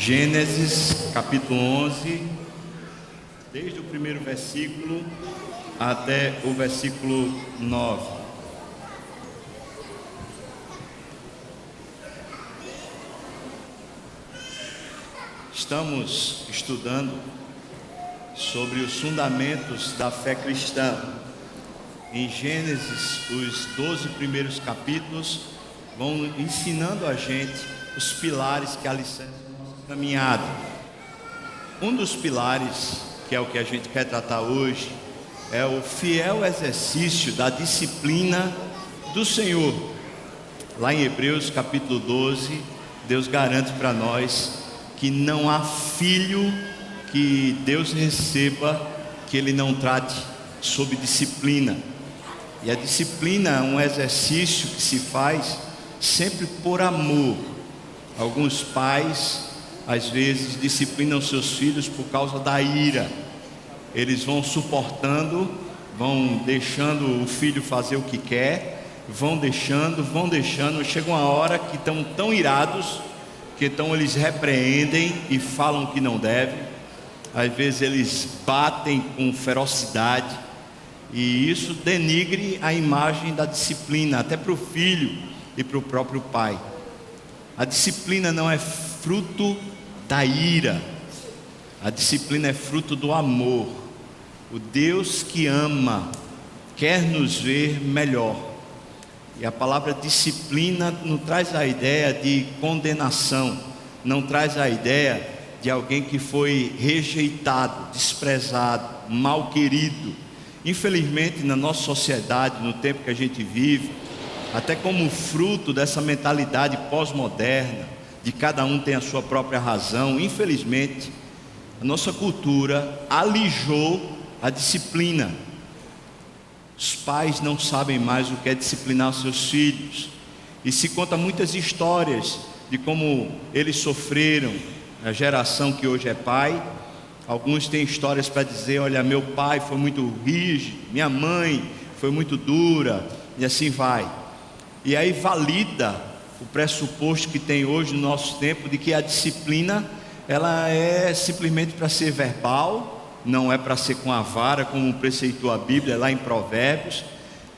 Gênesis capítulo 11, desde o primeiro versículo até o versículo 9. Estamos estudando sobre os fundamentos da fé cristã. Em Gênesis, os 12 primeiros capítulos vão ensinando a gente os pilares que alicerçam a nossa caminhada. Um dos pilares, que é o que a gente quer tratar hoje, é o fiel exercício da disciplina do Senhor. Lá em Hebreus capítulo 12, Deus garante para nós que não há filho que Deus receba que Ele não trate sob disciplina. E a disciplina é um exercício que se faz sempre por amor. Alguns pais, às vezes, disciplinam seus filhos por causa da ira. Eles vão suportando, vão deixando o filho fazer o que quer, vão deixando. Chega uma hora que estão tão irados, que então eles repreendem e falam que não devem. Às vezes eles batem com ferocidade, e isso denigre a imagem da disciplina, até para o filho e para o próprio pai. A disciplina não é fruto da ira, a disciplina é fruto do amor. O Deus que ama quer nos ver melhor. E a palavra disciplina não traz a ideia de condenação, não traz a ideia de alguém que foi rejeitado, desprezado, mal querido. Infelizmente, na nossa sociedade, no tempo que a gente vive, até como fruto dessa mentalidade pós-moderna, de cada um tem a sua própria razão, infelizmente, a nossa cultura alijou a disciplina. Os pais não sabem mais o que é disciplinar seus filhos, e se conta muitas histórias de como eles sofreram. A geração que hoje é pai, alguns têm histórias para dizer: olha, meu pai foi muito rígido, minha mãe foi muito dura, e assim vai. E aí valida o pressuposto que tem hoje no nosso tempo de que a disciplina, ela é simplesmente para ser verbal, não é para ser com a vara, como preceitou a Bíblia lá em Provérbios.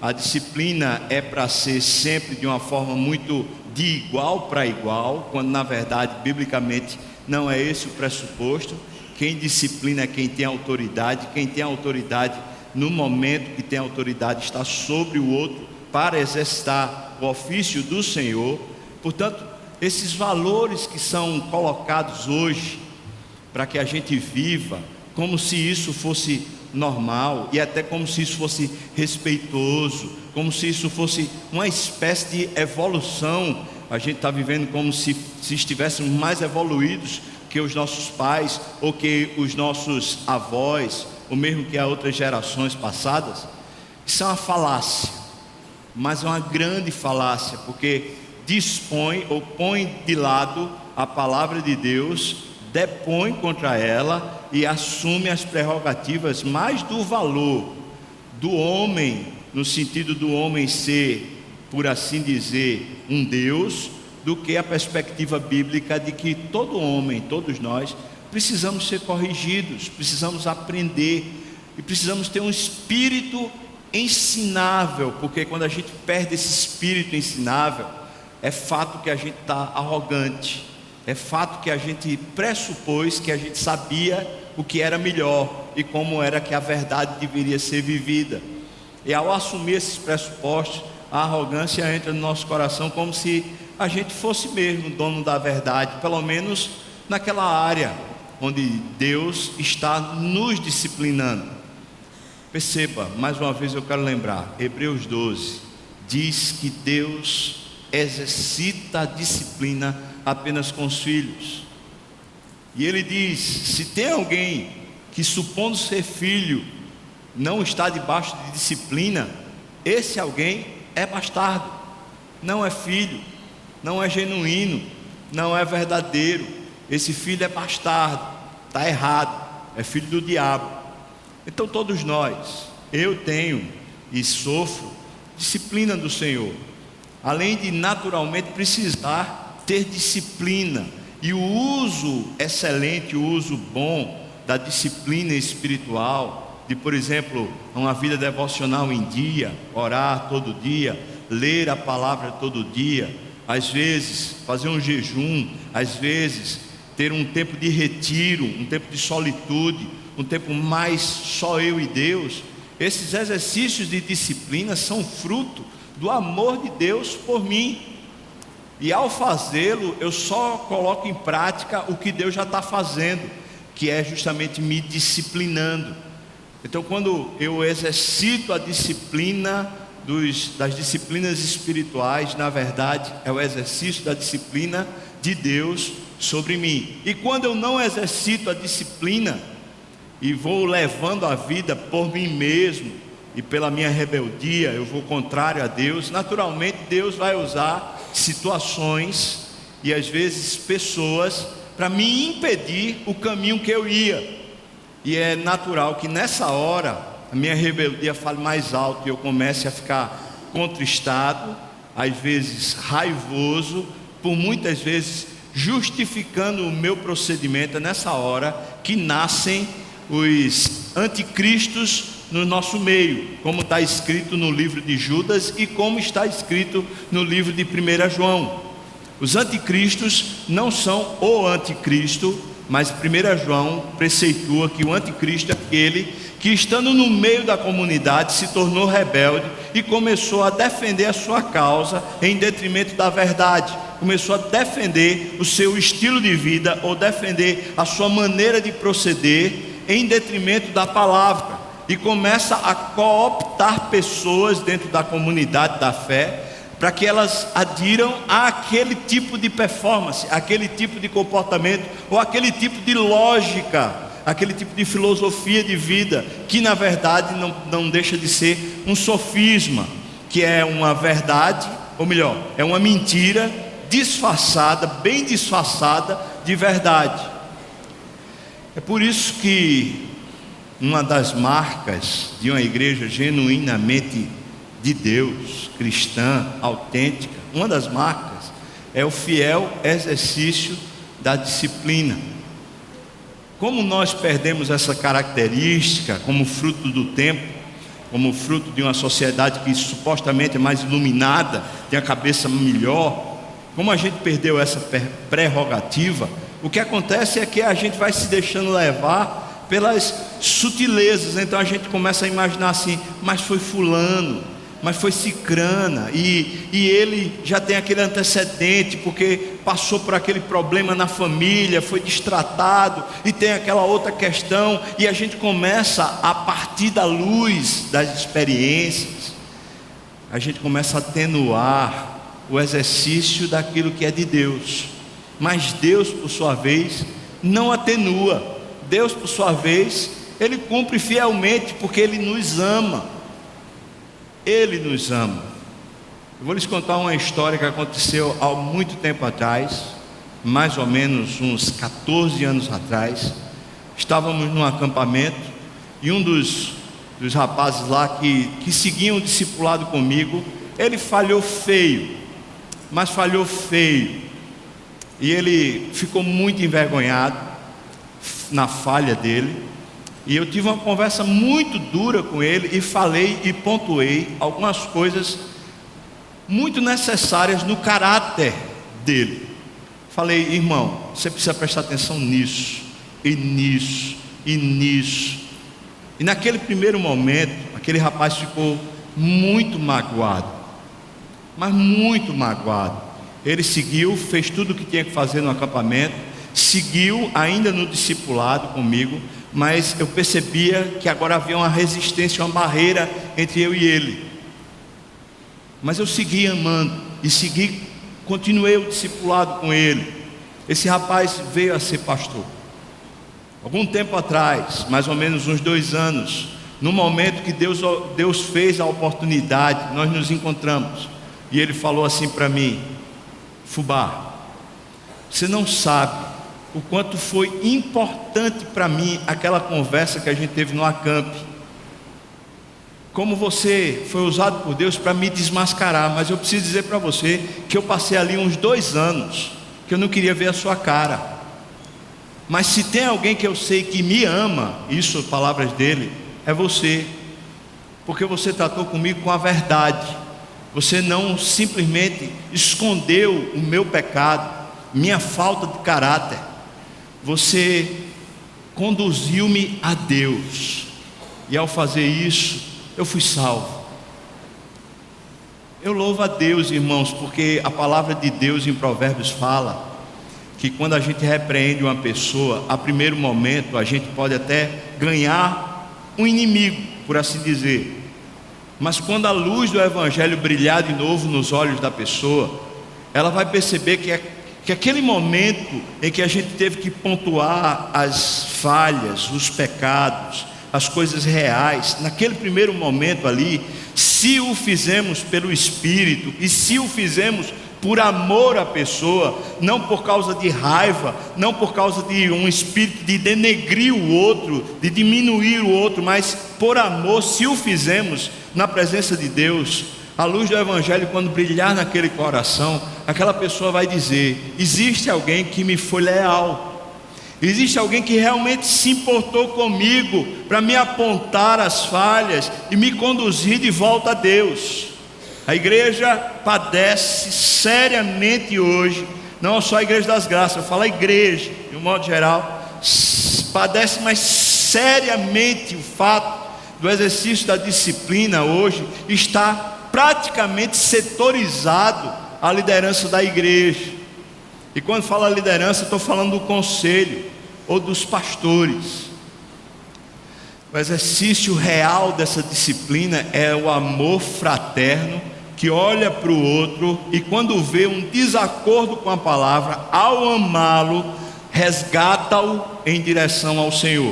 A disciplina é para ser sempre de uma forma muito de igual para igual, quando na verdade, biblicamente, não é esse o pressuposto. Quem disciplina é quem tem autoridade. Quem tem autoridade, no momento que tem autoridade, está sobre o outro para exercitar o ofício do Senhor. Portanto, esses valores que são colocados hoje para que a gente viva como se isso fosse normal, e até como se isso fosse respeitoso, como se isso fosse uma espécie de evolução. A gente está vivendo como se estivéssemos mais evoluídos que os nossos pais, ou que os nossos avós, ou mesmo que as outras gerações passadas. Isso é uma falácia, mas é uma grande falácia, porque dispõe ou põe de lado a palavra de Deus, depõe contra ela e assume as prerrogativas mais do valor do homem, no sentido do homem ser, por assim dizer, um Deus, do que a perspectiva bíblica de que todo homem, todos nós, precisamos ser corrigidos, precisamos aprender e precisamos ter um espírito ensinável, porque quando a gente perde esse espírito ensinável, é fato que a gente está arrogante, é fato que a gente pressupôs que a gente sabia o que era melhor e como era que a verdade deveria ser vivida. E ao assumir esses pressupostos, a arrogância entra no nosso coração como se a gente fosse mesmo dono da verdade, pelo menos naquela área onde Deus está nos disciplinando. Perceba, mais uma vez eu quero lembrar, Hebreus 12 diz que Deus exercita a disciplina apenas com os filhos. E ele diz: se tem alguém que, supondo ser filho, não está debaixo de disciplina, esse alguém é bastardo, não é filho, não é genuíno, não é verdadeiro. Esse filho é bastardo, está errado, é filho do diabo. Então todos nós, eu tenho e sofro disciplina do Senhor, além de naturalmente precisar ter disciplina E o uso excelente, o uso bom da disciplina espiritual, de, por exemplo, uma vida devocional em dia, orar todo dia, ler a palavra todo dia, às vezes fazer um jejum, às vezes ter um tempo de retiro, um tempo de solitude, um tempo mais só eu e Deus. Esses exercícios de disciplina são fruto do amor de Deus por mim. E ao fazê-lo, eu só coloco em prática o que Deus já está fazendo, que é justamente me disciplinando. Então, quando eu exercito a disciplina das disciplinas espirituais, na verdade, é o exercício da disciplina de Deus sobre mim. E quando eu não exercito a disciplina e vou levando a vida por mim mesmo e pela minha rebeldia, eu vou contrário a Deus, naturalmente Deus vai usar situações e às vezes pessoas para me impedir o caminho que eu ia. E é natural que nessa hora a minha rebeldia fale mais alto e eu comece a ficar contristado, às vezes raivoso, por muitas vezes justificando o meu procedimento. É nessa hora que nascem os anticristos no nosso meio, como está escrito no livro de Judas e como está escrito no livro de 1 João. Os anticristos não são o anticristo, mas 1 João preceitua que o anticristo é aquele que, estando no meio da comunidade, se tornou rebelde e começou a defender a sua causa em detrimento da verdade. Começou a defender o seu estilo de vida ou defender a sua maneira de proceder em detrimento da palavra. E começa a cooptar pessoas dentro da comunidade da fé para que elas adiram àquele tipo de performance, aquele tipo de comportamento ou aquele tipo de lógica, aquele tipo de filosofia de vida, que na verdade não deixa de ser um sofisma, que é uma verdade, ou melhor, é uma mentira disfarçada, bem disfarçada de verdade. É por isso que uma das marcas de uma igreja genuinamente de Deus, cristã, autêntica, uma das marcas é o fiel exercício da disciplina. Como nós perdemos essa característica como fruto do tempo, como fruto de uma sociedade que supostamente é mais iluminada, tem a cabeça melhor, como a gente perdeu essa prerrogativa, o que acontece é que a gente vai se deixando levar pelas sutilezas. Então a gente começa a imaginar assim, mas foi fulano, mas foi cicrana, e ele já tem aquele antecedente, porque passou por aquele problema na família, foi destratado, e tem aquela outra questão, e a gente começa, a partir da luz das experiências, a gente começa a atenuar o exercício daquilo que é de Deus. Mas Deus, por sua vez, não atenua. Deus, por sua vez, Ele cumpre fielmente, porque Ele nos ama. Ele nos ama. Eu vou lhes contar uma história que aconteceu há muito tempo atrás, mais ou menos uns 14 anos atrás. Estávamos num acampamento e um dos rapazes lá que seguiam o discipulado comigo, ele falhou feio, mas falhou feio. E ele ficou muito envergonhado na falha dele. E eu tive uma conversa muito dura com ele e falei e pontuei algumas coisas muito necessárias no caráter dele. Falei: irmão, você precisa prestar atenção nisso, e nisso, e nisso. E naquele primeiro momento, aquele rapaz ficou muito magoado, mas muito magoado. Ele seguiu, fez tudo o que tinha que fazer no acampamento, seguiu ainda no discipulado comigo, mas eu percebia que agora havia uma resistência, uma barreira entre eu e ele. Mas eu segui amando e continuei o discipulado com ele. Esse rapaz veio a ser pastor. Algum tempo atrás, mais ou menos uns 2 anos, no momento que Deus fez a oportunidade, nós nos encontramos. E ele falou assim para mim: Fubá, você não sabe o quanto foi importante para mim aquela conversa que a gente teve no acampe. Como você foi usado por Deus para me desmascarar. Mas eu preciso dizer para você que eu passei ali uns 2 anos que eu não queria ver a sua cara. Mas se tem alguém que eu sei que me ama, isso, palavras dele, é você. Porque você tratou comigo com a verdade. Você não simplesmente escondeu o meu pecado, minha falta de caráter. Você conduziu-me a Deus. E ao fazer isso, eu fui salvo. Eu louvo a Deus, irmãos, porque a palavra de Deus em Provérbios fala que quando a gente repreende uma pessoa, a primeiro momento a gente pode até ganhar um inimigo, por assim dizer. Mas quando a luz do Evangelho brilhar de novo nos olhos da pessoa, ela vai perceber que aquele momento em que a gente teve que pontuar as falhas, os pecados, as coisas reais, naquele primeiro momento ali, se o fizemos pelo Espírito e se o fizemos por amor à pessoa, não por causa de raiva, não por causa de um espírito de denegrir o outro, de diminuir o outro, mas por amor, se o fizemos na presença de Deus, a luz do Evangelho, quando brilhar naquele coração, aquela pessoa vai dizer: existe alguém que me foi leal, existe alguém que realmente se importou comigo para me apontar as falhas e me conduzir de volta a Deus. A igreja padece seriamente hoje, não só a Igreja das Graças, eu falo a igreja, de um modo geral, padece mais seriamente o fato do exercício da disciplina hoje está praticamente setorizado a liderança da igreja. E quando falo liderança, estou falando do conselho ou dos pastores. O exercício real dessa disciplina é o amor fraterno, que olha para o outro e quando vê um desacordo com a palavra, ao amá-lo, resgata-o em direção ao Senhor.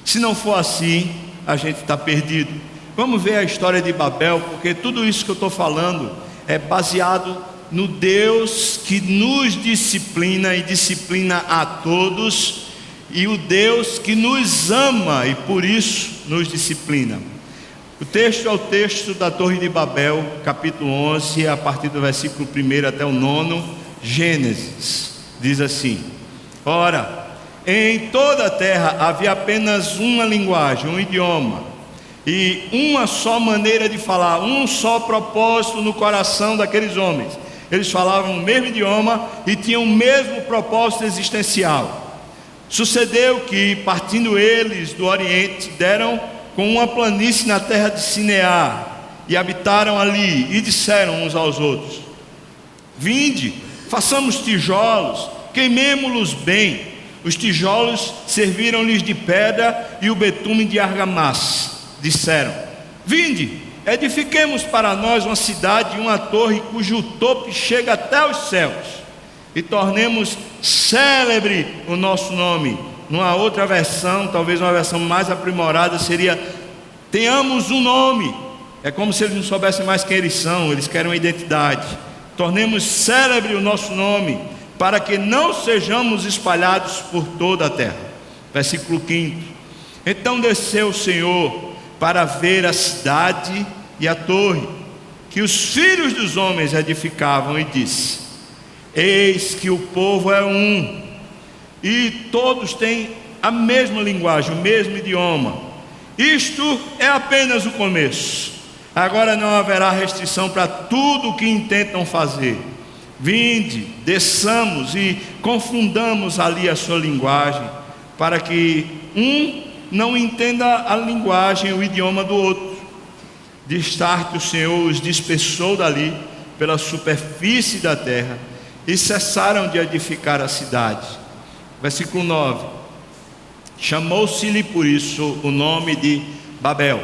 Se não for assim, a gente está perdido. Vamos ver a história de Babel, porque tudo isso que eu estou falando é baseado no Deus que nos disciplina e disciplina a todos, e o Deus que nos ama e por isso nos disciplina. O texto é o texto da Torre de Babel, capítulo 11, a partir do versículo 1 até o 9, Gênesis, diz assim: ora, em toda a terra havia apenas uma linguagem, um idioma, e uma só maneira de falar, um só propósito no coração daqueles homens. Eles falavam o mesmo idioma e tinham o mesmo propósito existencial. Sucedeu que, partindo eles do Oriente, deram com uma planície na terra de Sinear, e habitaram ali, e disseram uns aos outros: vinde, façamos tijolos, queimemo-los bem. Os tijolos serviram-lhes de pedra e o betume de argamassa. Disseram: vinde, edifiquemos para nós uma cidade e uma torre cujo topo chega até os céus, e tornemos célebre o nosso nome. Numa outra versão, talvez uma versão mais aprimorada, seria: tenhamos um nome. É como se eles não soubessem mais quem eles são, eles querem uma identidade. Tornemos célebre o nosso nome, para que não sejamos espalhados por toda a terra. Versículo 5: então desceu o Senhor para ver a cidade e a torre que os filhos dos homens edificavam, e disse: eis que o povo é um, e todos têm a mesma linguagem, o mesmo idioma. Isto é apenas o começo. Agora não haverá restrição para tudo o que intentam fazer. Vinde, desçamos e confundamos ali a sua linguagem, para que um não entenda a linguagem, o idioma do outro. De start o Senhor os dispersou dali pela superfície da terra, e cessaram de edificar a cidade. Versículo 9: chamou-se-lhe por isso o nome de Babel.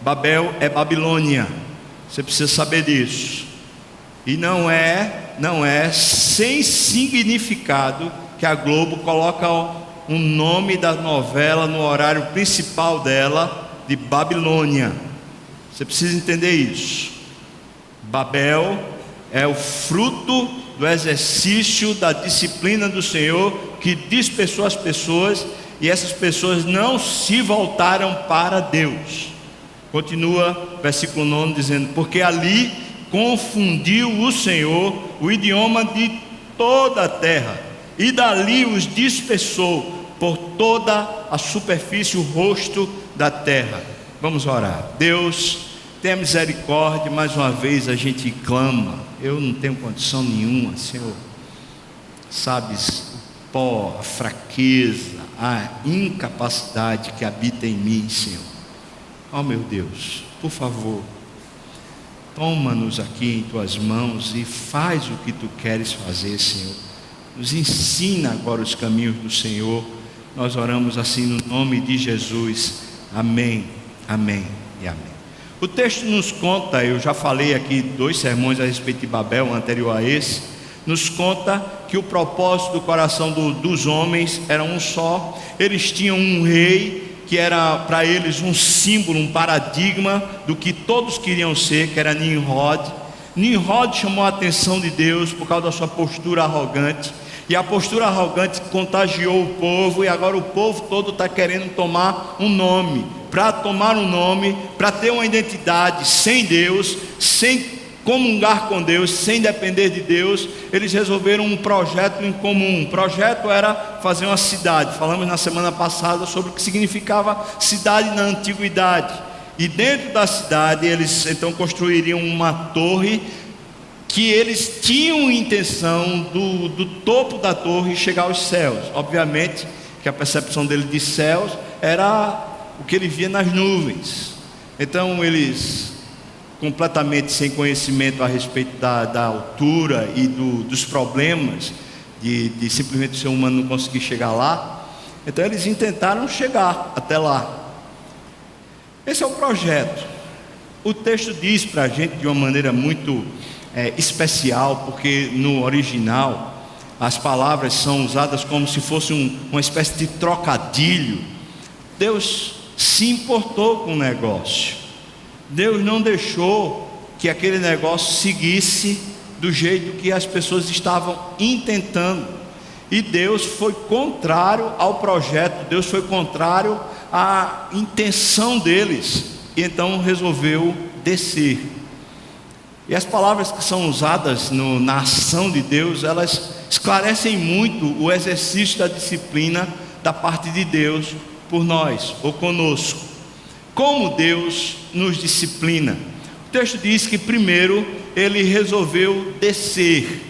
Babel é Babilônia, você precisa saber disso. E não é sem significado que a Globo coloca o nome da novela no horário principal dela de Babilônia. Você precisa entender isso. Babel é o fruto do exercício da disciplina do Senhor, que dispersou as pessoas, e essas pessoas não se voltaram para Deus. Continua versículo 9 dizendo: porque ali confundiu o Senhor o idioma de toda a terra, e dali os dispersou por toda a superfície, o rosto da terra. Vamos orar. Deus, tenha misericórdia. Mais uma vez a gente clama. Eu não tenho condição nenhuma, Senhor. Sabes o pó, a fraqueza, a incapacidade que habita em mim, Senhor. Oh meu Deus, por favor, toma-nos aqui em tuas mãos e faz o que tu queres fazer, Senhor. Nos ensina agora os caminhos do Senhor. Nós oramos assim no nome de Jesus. Amém, amém e amém. O texto nos conta, eu já falei aqui 2 sermões a respeito de Babel, anterior a esse, nos conta que o propósito do coração dos homens era um só. Eles tinham um rei que era para eles um símbolo, um paradigma do que todos queriam ser, que era Nimrod. Nimrod chamou a atenção de Deus por causa da sua postura arrogante, e a postura arrogante contagiou o povo, e agora o povo todo está querendo tomar um nome. Para tomar um nome, para ter uma identidade sem Deus, sem comungar com Deus, sem depender de Deus, eles resolveram um projeto em comum. O projeto era fazer uma cidade. Falamos na semana passada sobre o que significava cidade na antiguidade. E dentro da cidade eles então construiriam uma torre, que eles tinham intenção do topo da torre chegar aos céus. Obviamente que a percepção dele de céus era o que ele via nas nuvens. Então eles, completamente sem conhecimento a respeito da altura e dos problemas de simplesmente o ser humano não conseguir chegar lá, então eles intentaram chegar até lá. Esse é o projeto. O texto diz para a gente de uma maneira muito especial, porque no original as palavras são usadas como se fosse uma espécie de trocadilho. Deus se importou com o negócio. Deus não deixou que aquele negócio seguisse do jeito que as pessoas estavam intentando. E Deus foi contrário ao projeto, Deus foi contrário à intenção deles, e então resolveu descer. E as palavras que são usadas na ação de Deus, elas esclarecem muito o exercício da disciplina da parte de Deus por nós, ou conosco. Como Deus nos disciplina? O texto diz que primeiro ele resolveu descer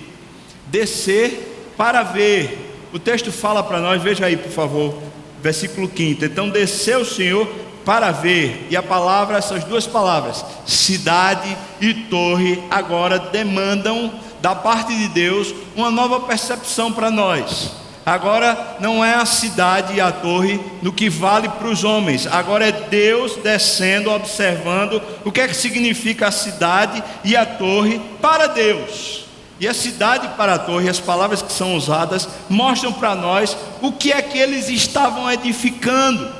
para ver. O texto fala para nós, veja aí por favor, versículo 5. Então desceu o Senhor para ver, e a palavra, essas duas palavras, cidade e torre, agora demandam da parte de Deus uma nova percepção para nós. Agora não é a cidade e a torre no que vale para os homens, agora é Deus descendo, observando o que é que significa a cidade e a torre para Deus. E a cidade para a torre, as palavras que são usadas, mostram para nós o que é que eles estavam edificando.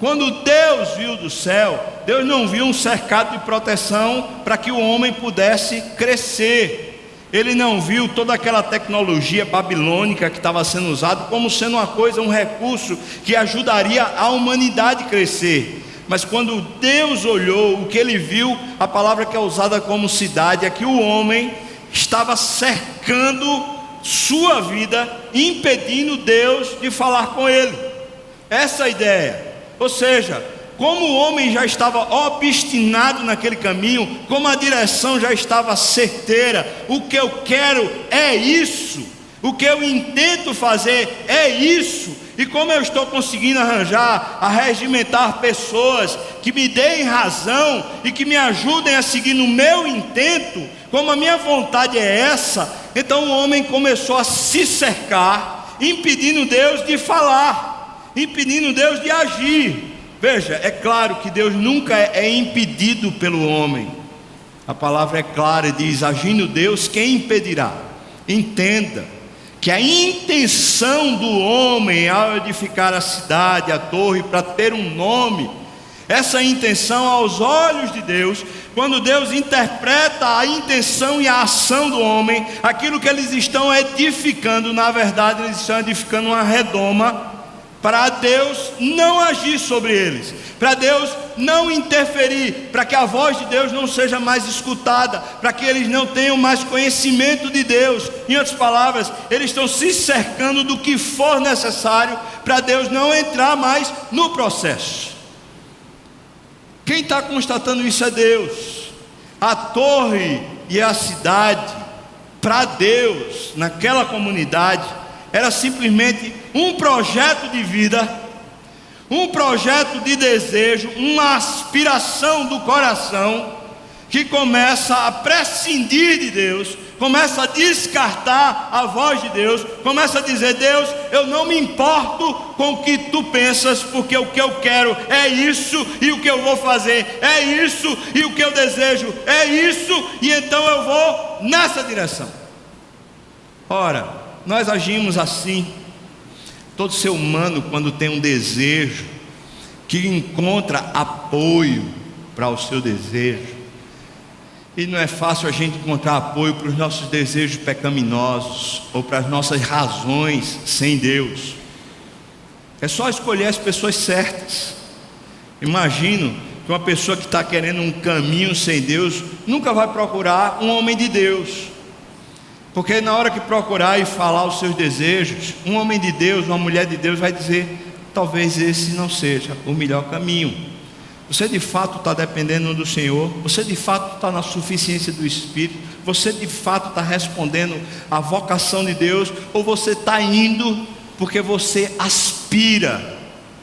Quando Deus viu do céu, Deus não viu um cercado de proteção para que o homem pudesse crescer. Ele não viu toda aquela tecnologia babilônica que estava sendo usada como sendo uma coisa, um recurso que ajudaria a humanidade a crescer. Mas quando Deus olhou, o que ele viu, a palavra que é usada como cidade, é que o homem estava cercando sua vida, impedindo Deus de falar com ele. Essa é a ideia. Ou seja, como o homem já estava obstinado naquele caminho, como a direção já estava certeira, o que eu quero é isso, o que eu intento fazer é isso, e como eu estou conseguindo arregimentar pessoas que me deem razão e que me ajudem a seguir no meu intento, como a minha vontade é essa, então o homem começou a se cercar, impedindo Deus de falar, impedindo Deus de agir. Veja, é claro que Deus nunca é impedido pelo homem. A palavra é clara e diz: agindo Deus, quem impedirá? Entenda que a intenção do homem ao edificar a cidade, a torre, para ter um nome, essa intenção aos olhos de Deus, quando Deus interpreta a intenção e a ação do homem, aquilo que eles estão edificando, na verdade eles estão edificando uma redoma, para Deus não agir sobre eles, para Deus não interferir, para que a voz de Deus não seja mais escutada, para que eles não tenham mais conhecimento de Deus. Em outras palavras, eles estão se cercando do que for necessário para Deus não entrar mais no processo. Quem está constatando isso é Deus. A torre e a cidade, para Deus, naquela comunidade, era simplesmente um projeto de vida, um projeto de desejo, uma aspiração do coração, que começa a prescindir de Deus, começa a descartar a voz de Deus, começa a dizer: Deus, eu não me importo com o que tu pensas, porque o que eu quero é isso, e o que eu vou fazer é isso, e o que eu desejo é isso, e então eu vou nessa direção. Ora, nós agimos assim. Todo ser humano, quando tem um desejo, que encontra apoio para o seu desejo, e não é fácil a gente encontrar apoio para os nossos desejos pecaminosos, ou para as nossas razões sem Deus. É só escolher as pessoas certas. Imagino que uma pessoa que está querendo um caminho sem Deus, nunca vai procurar um homem de Deus, porque na hora que procurar e falar os seus desejos, um homem de Deus, uma mulher de Deus vai dizer: talvez esse não seja o melhor caminho. Você de fato está dependendo do Senhor? Você de fato está na suficiência do Espírito? Você de fato está respondendo à vocação de Deus? Ou você está indo porque você aspira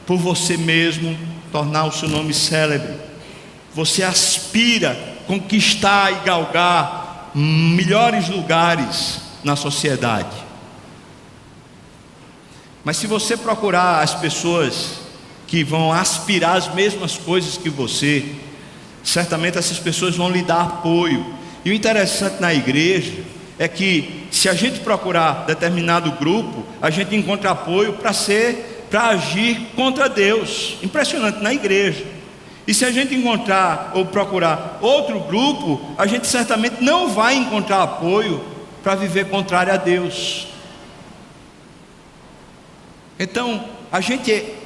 por você mesmo tornar o seu nome célebre? Você aspira conquistar e galgar melhores lugares na sociedade. Mas se você procurar as pessoas que vão aspirar as mesmas coisas que você, certamente essas pessoas vão lhe dar apoio. E o interessante na igreja é que, se a gente procurar determinado grupo, a gente encontra apoio para agir contra Deus. Impressionante, na igreja. E se a gente encontrar ou procurar outro grupo, a gente certamente não vai encontrar apoio para viver contrário a Deus. Então,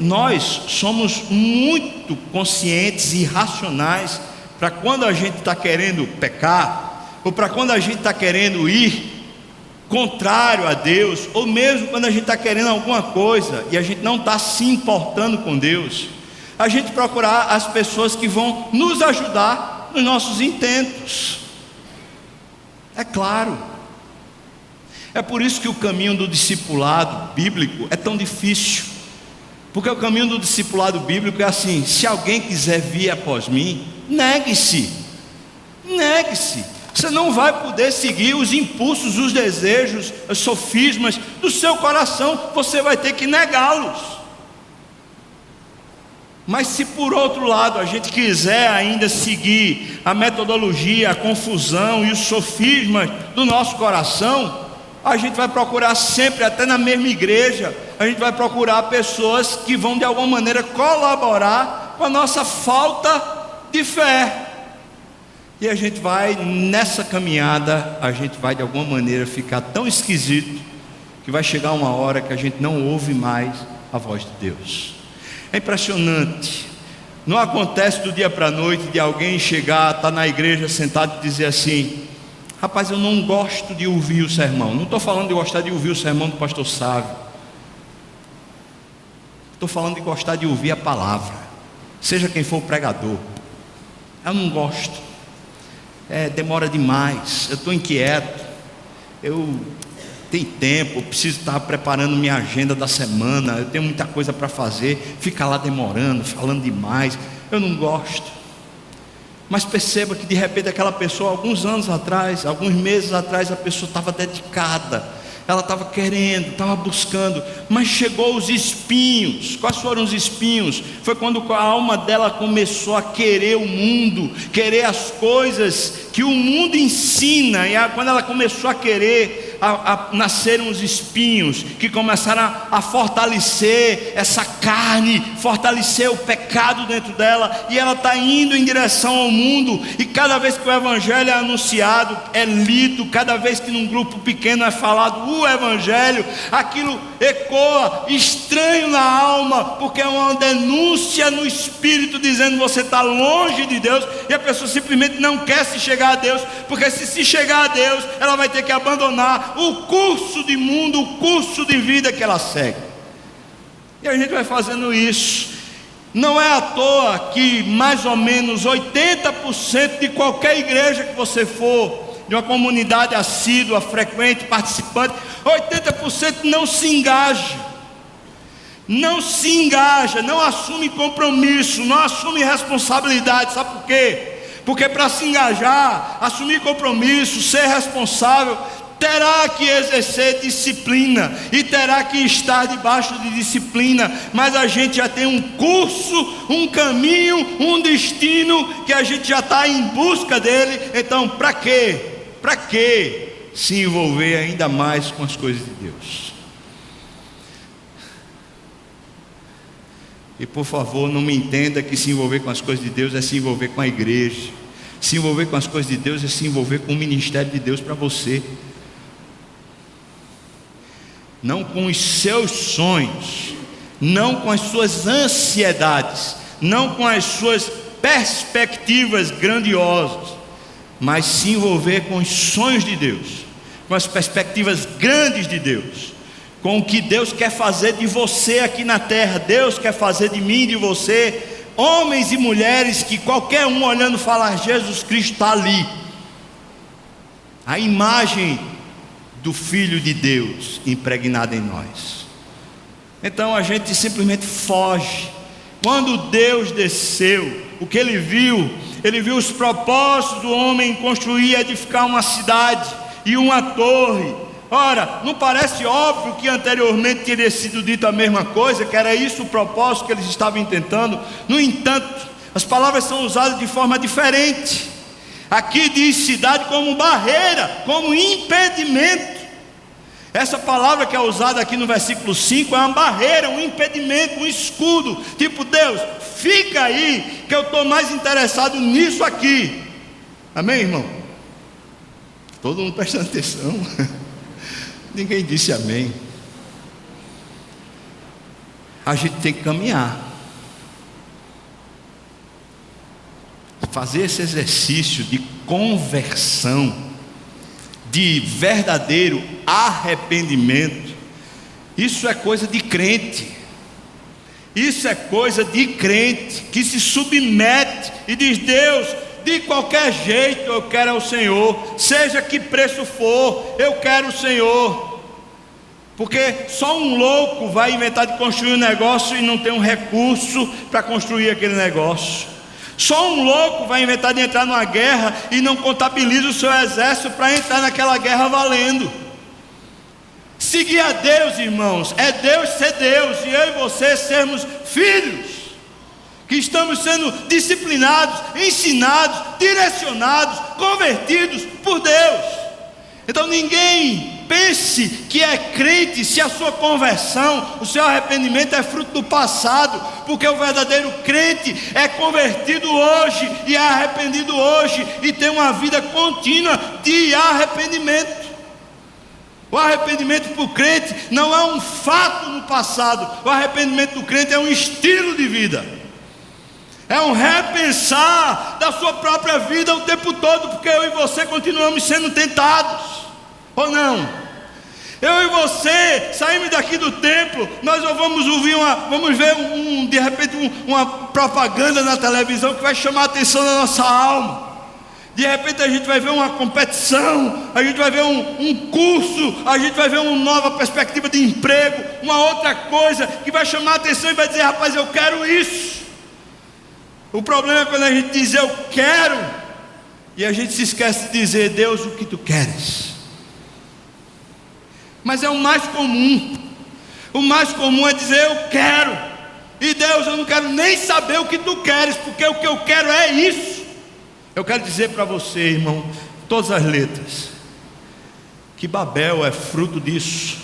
nós somos muito conscientes e racionais para quando a gente está querendo pecar, ou para quando a gente está querendo ir contrário a Deus, ou mesmo quando a gente está querendo alguma coisa e a gente não está se importando com Deus, a gente procurar as pessoas que vão nos ajudar nos nossos intentos. É claro. É por isso que o caminho do discipulado bíblico é tão difícil. Porque o caminho do discipulado bíblico é assim: se alguém quiser vir após mim, negue-se. Negue-se. Você não vai poder seguir os impulsos, os desejos, os sofismas do seu coração. Você vai ter que negá-los. Mas se por outro lado a gente quiser ainda seguir a metodologia, a confusão e os sofismas do nosso coração, a gente vai procurar sempre, até na mesma igreja, a gente vai procurar pessoas que vão de alguma maneira colaborar com a nossa falta de fé. E a gente vai nessa caminhada, a gente vai de alguma maneira ficar tão esquisito, que vai chegar uma hora que a gente não ouve mais a voz de Deus. É impressionante. Não acontece do dia para a noite de alguém chegar, estar na igreja sentado e dizer assim: rapaz, eu não gosto de ouvir o sermão. Não estou falando de gostar de ouvir o sermão do pastor Sávio. Estou falando de gostar de ouvir a palavra, seja quem for o pregador. Eu não gosto. Demora demais. Eu estou inquieto. Eu tenho tempo. Eu preciso estar preparando minha agenda da semana. Eu tenho muita coisa para fazer. Fica lá demorando, falando demais. Eu não gosto. Mas perceba que de repente aquela pessoa, alguns anos atrás, alguns meses atrás, a pessoa estava dedicada, ela estava querendo, estava buscando, mas chegou os espinhos. Quais foram os espinhos? Foi quando a alma dela começou a querer o mundo, querer as coisas que o mundo ensina, e quando ela começou a querer nasceram os espinhos, que começaram a fortalecer essa carne, fortalecer o pecado dentro dela, e ela está indo em direção ao mundo. E cada vez que o evangelho é anunciado, é lido, cada vez que num grupo pequeno é falado o evangelho, aquilo ecoa estranho na alma, porque é uma denúncia no espírito dizendo: você está longe de Deus, e a pessoa simplesmente não quer se chegar a Deus, porque se chegar a Deus, ela vai ter que abandonar o curso de mundo, o curso de vida que ela segue. E a gente vai fazendo isso. Não é à toa que mais ou menos 80% de qualquer igreja que você for, de uma comunidade assídua, frequente, participante, 80% não se engaja, não assume compromisso, não assume responsabilidade. Sabe por quê? Porque para se engajar, assumir compromisso, ser responsável, terá que exercer disciplina e terá que estar debaixo de disciplina. Mas a gente já tem um curso, um caminho, um destino que a gente já está em busca dele. Então, para quê? Para que se envolver ainda mais com as coisas de Deus? E por favor, não me entenda que se envolver com as coisas de Deus é se envolver com a igreja. Se envolver com as coisas de Deus é se envolver com o ministério de Deus para você. Não com os seus sonhos, não com as suas ansiedades, não com as suas perspectivas grandiosas, mas se envolver com os sonhos de Deus, com as perspectivas grandes de Deus, com o que Deus quer fazer de você aqui na terra. Deus quer fazer de mim e de você homens e mulheres que qualquer um olhando falar: Jesus Cristo está ali, a imagem do Filho de Deus impregnada em nós. Então a gente simplesmente foge. Quando Deus desceu, o que ele viu os propósitos do homem em construir e edificar uma cidade e uma torre. Ora, não parece óbvio que anteriormente teria sido dito a mesma coisa, que era isso o propósito que eles estavam intentando? No entanto, as palavras são usadas de forma diferente. Aqui diz cidade como barreira, como impedimento. Essa palavra que é usada aqui no versículo 5 é uma barreira, um impedimento, um escudo. Tipo: Deus, fica aí, que eu estou mais interessado nisso aqui. Amém, irmão? Todo mundo prestando atenção. Ninguém disse amém. A gente tem que caminhar, fazer esse exercício de conversão, de verdadeiro arrependimento. Isso é coisa de crente. Isso é coisa de crente que se submete e diz: Deus, de qualquer jeito eu quero o Senhor, seja que preço for, eu quero o Senhor. Porque só um louco vai inventar de construir um negócio e não tem um recurso para construir aquele negócio. Só um louco vai inventar de entrar numa guerra e não contabiliza o seu exército para entrar naquela guerra valendo. Seguir a Deus, irmãos, é Deus ser Deus e eu e você sermos filhos, que estamos sendo disciplinados, ensinados, direcionados, convertidos por Deus. Então ninguém pense que é crente se a sua conversão, o seu arrependimento é fruto do passado, porque o verdadeiro crente é convertido hoje e é arrependido hoje e tem uma vida contínua de arrependimento. O arrependimento para o crente não é um fato no passado, o arrependimento do crente é um estilo de vida. É um repensar da sua própria vida o tempo todo, porque eu e você continuamos sendo tentados, ou não? Eu e você saímos daqui do templo, nós vamos ouvir vamos ver de repente uma propaganda na televisão que vai chamar a atenção da nossa alma. De repente a gente vai ver uma competição, a gente vai ver um curso, a gente vai ver uma nova perspectiva de emprego, uma outra coisa que vai chamar a atenção e vai dizer: rapaz, eu quero isso. O problema é quando a gente diz eu quero, e a gente se esquece de dizer: Deus, o que tu queres? Mas é o mais comum. O mais comum é dizer eu quero, e Deus, eu não quero nem saber o que tu queres, porque o que eu quero é isso. Eu quero dizer para você, irmão, todas as letras, que Babel é fruto disso.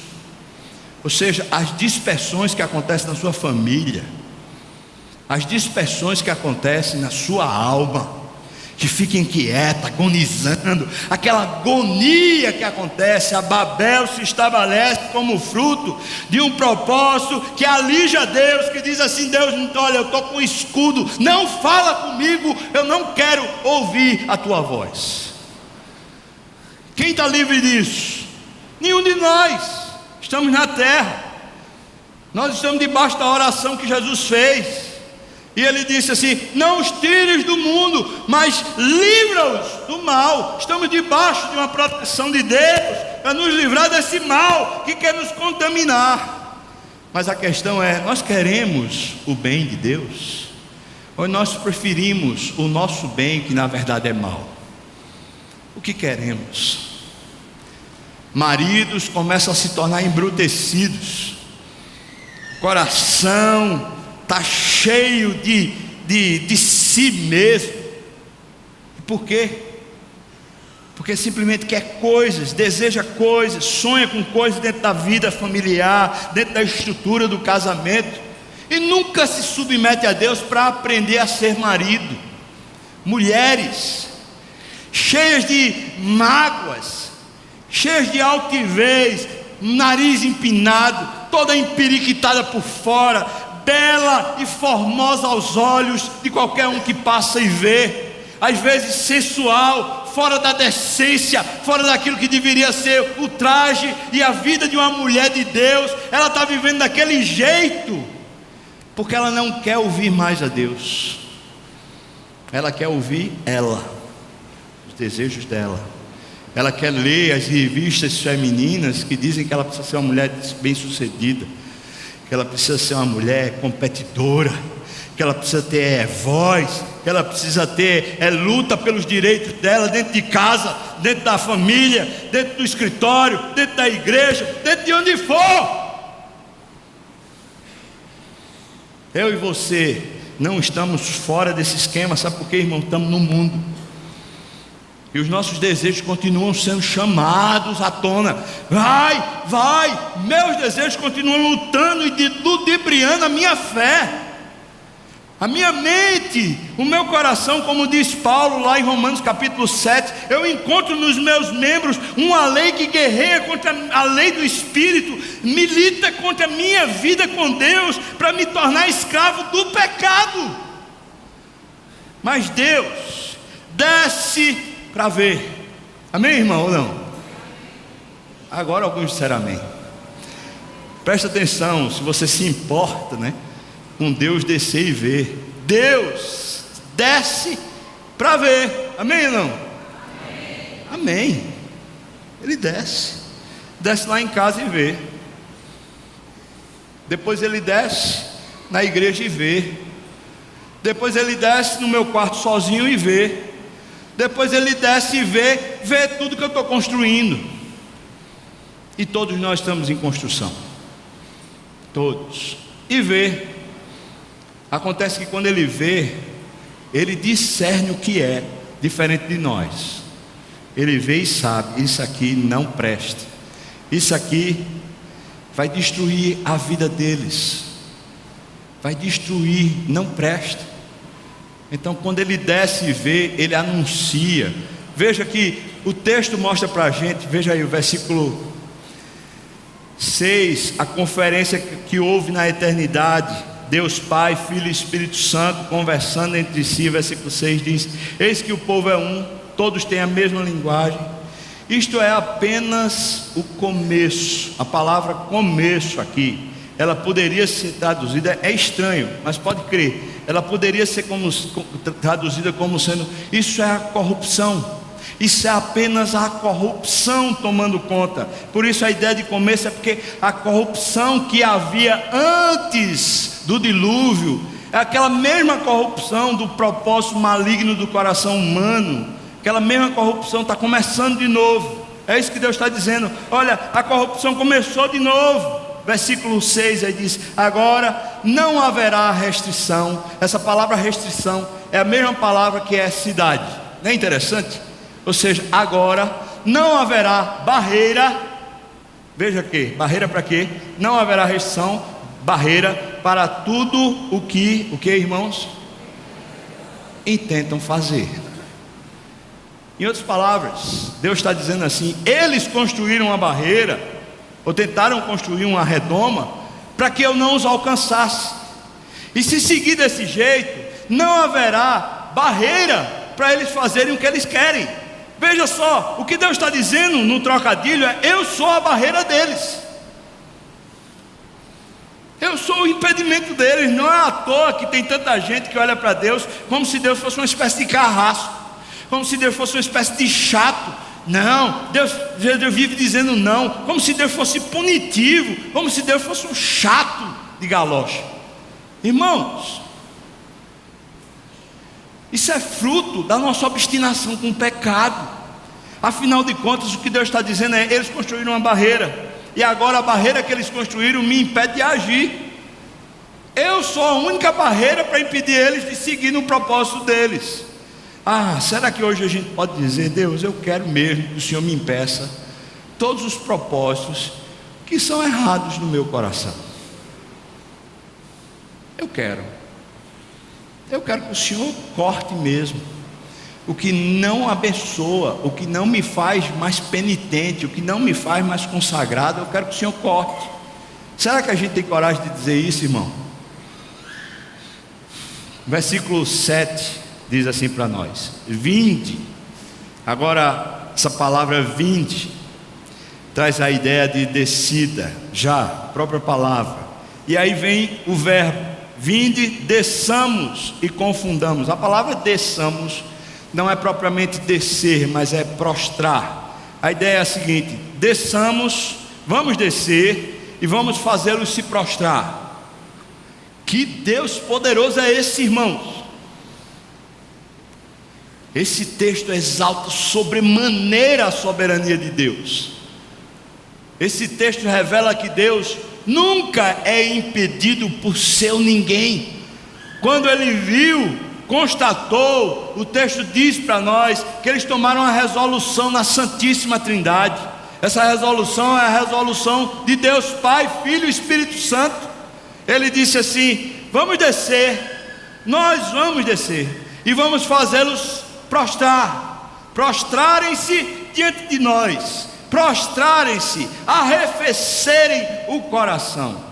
Ou seja, as dispersões que acontecem na sua família, as dispersões que acontecem na sua alma, que fica inquieta, agonizando, aquela agonia que acontece, a Babel se estabelece como fruto de um propósito que alija Deus, que diz assim: Deus, olha, eu estou com um escudo, não fala comigo, eu não quero ouvir a tua voz. Quem está livre disso? Nenhum de nós. Estamos na terra, nós estamos debaixo da oração que Jesus fez, e Ele disse assim: não os tires do mundo, mas livra-os do mal. Estamos debaixo de uma proteção de Deus, para nos livrar desse mal que quer nos contaminar. Mas a questão é, nós queremos o bem de Deus, ou nós preferimos o nosso bem, que na verdade é mal? O que queremos? Maridos começam a se tornar embrutecidos, o coração está cheio de si mesmo. Por quê? Porque simplesmente quer coisas, deseja coisas, sonha com coisas dentro da vida familiar, dentro da estrutura do casamento, e nunca se submete a Deus para aprender a ser marido. Mulheres cheias de mágoas, cheias de altivez, nariz empinado, toda empiriquitada por fora, bela e formosa aos olhos de qualquer um que passa e vê, às vezes sensual, fora da decência, fora daquilo que deveria ser o traje e a vida de uma mulher de Deus. Ela está vivendo daquele jeito, porque ela não quer ouvir mais a Deus, ela quer ouvir ela, os desejos dela. Ela quer ler as revistas femininas que dizem que ela precisa ser uma mulher bem-sucedida, que ela precisa ser uma mulher competidora, que ela precisa ter voz, que ela precisa ter luta pelos direitos dela dentro de casa, dentro da família, dentro do escritório, dentro da igreja, dentro de onde for. Eu e você não estamos fora desse esquema. Sabe por quê, irmão? Estamos no mundo, e os nossos desejos continuam sendo chamados à tona. Vai, meus desejos continuam lutando e ludibriando a minha fé, a minha mente, o meu coração. Como diz Paulo lá em Romanos capítulo 7, eu encontro nos meus membros uma lei que guerreia contra a lei do Espírito, milita contra a minha vida com Deus, para me tornar escravo do pecado. Mas Deus desce para ver. Amém, irmão, ou não? Agora alguns disseram amém. Presta atenção, se você se importa, com Deus descer e ver. Deus desce para ver. Amém ou não? Amém. Ele desce lá em casa e vê. Depois ele desce na igreja e vê. Depois ele desce no meu quarto sozinho e vê. Depois ele desce e vê tudo que eu estou construindo. E todos nós estamos em construção, todos. E vê. Acontece que quando ele vê, ele discerne o que é diferente de nós. Ele vê e sabe: isso aqui não presta, isso aqui vai destruir a vida deles, vai destruir, não presta. Então quando ele desce e vê, ele anuncia. Veja que o texto mostra para a gente, veja aí o versículo 6, a conferência que houve na eternidade, Deus Pai, Filho e Espírito Santo conversando entre si. Versículo 6 diz: eis que o povo é um, todos têm a mesma linguagem. Isto é apenas o começo. A palavra começo aqui, ela poderia ser traduzida, é estranho, mas pode crer, ela poderia ser traduzida como sendo: isso é a corrupção, isso é apenas a corrupção tomando conta. Por isso a ideia de começo é porque a corrupção que havia antes do dilúvio é aquela mesma corrupção do propósito maligno do coração humano. Aquela mesma corrupção está começando de novo. É isso que Deus está dizendo: olha, a corrupção começou de novo. Versículo 6 aí diz: agora não haverá restrição. Essa palavra restrição é a mesma palavra que é cidade. Não é interessante? Ou seja, agora não haverá barreira. Veja aqui, barreira para quê? Não haverá restrição, barreira para tudo o que irmãos? Intentam fazer. Em outras palavras, Deus está dizendo assim: eles construíram uma barreira, ou tentaram construir uma redoma, para que eu não os alcançasse. E se seguir desse jeito, não haverá barreira para eles fazerem o que eles querem. Veja só, o que Deus está dizendo no trocadilho é: eu sou a barreira deles, eu sou o impedimento deles. Não é à toa que tem tanta gente que olha para Deus como se Deus fosse uma espécie de carrasco, como se Deus fosse uma espécie de chato. Não, Deus vive dizendo não, como se Deus fosse punitivo, como se Deus fosse um chato de galocha. Irmãos, isso é fruto da nossa obstinação com o pecado. Afinal de contas, o que Deus está dizendo é: eles construíram uma barreira, e agora a barreira que eles construíram me impede de agir. Eu sou a única barreira para impedir eles de seguir no propósito deles. Será que hoje a gente pode dizer: Deus, eu quero mesmo que o Senhor me impeça todos os propósitos que são errados no meu coração? Eu quero que o Senhor corte mesmo o que não abençoa, o que não me faz mais penitente, o que não me faz mais consagrado. Eu quero que o Senhor corte. Será que a gente tem coragem de dizer isso, irmão? Versículo 7 diz assim para nós: vinde. Agora, essa palavra vinde traz a ideia de descida, já, a própria palavra. E aí vem o verbo: vinde, desçamos e confundamos. A palavra desçamos não é propriamente descer, mas é prostrar. A ideia é a seguinte: desçamos, vamos descer e vamos fazê-los se prostrar. Que Deus poderoso é esse, irmãos! Esse texto exalta sobremaneira a soberania de Deus. Esse texto revela que Deus nunca é impedido por seu ninguém. Quando ele viu, constatou, o texto diz para nós que eles tomaram uma resolução na Santíssima Trindade. Essa resolução é a resolução de Deus Pai, Filho e Espírito Santo. Ele disse assim: vamos descer, nós vamos descer e vamos fazê-los prostrarem-se diante de nós, prostrarem-se, arrefecerem o coração.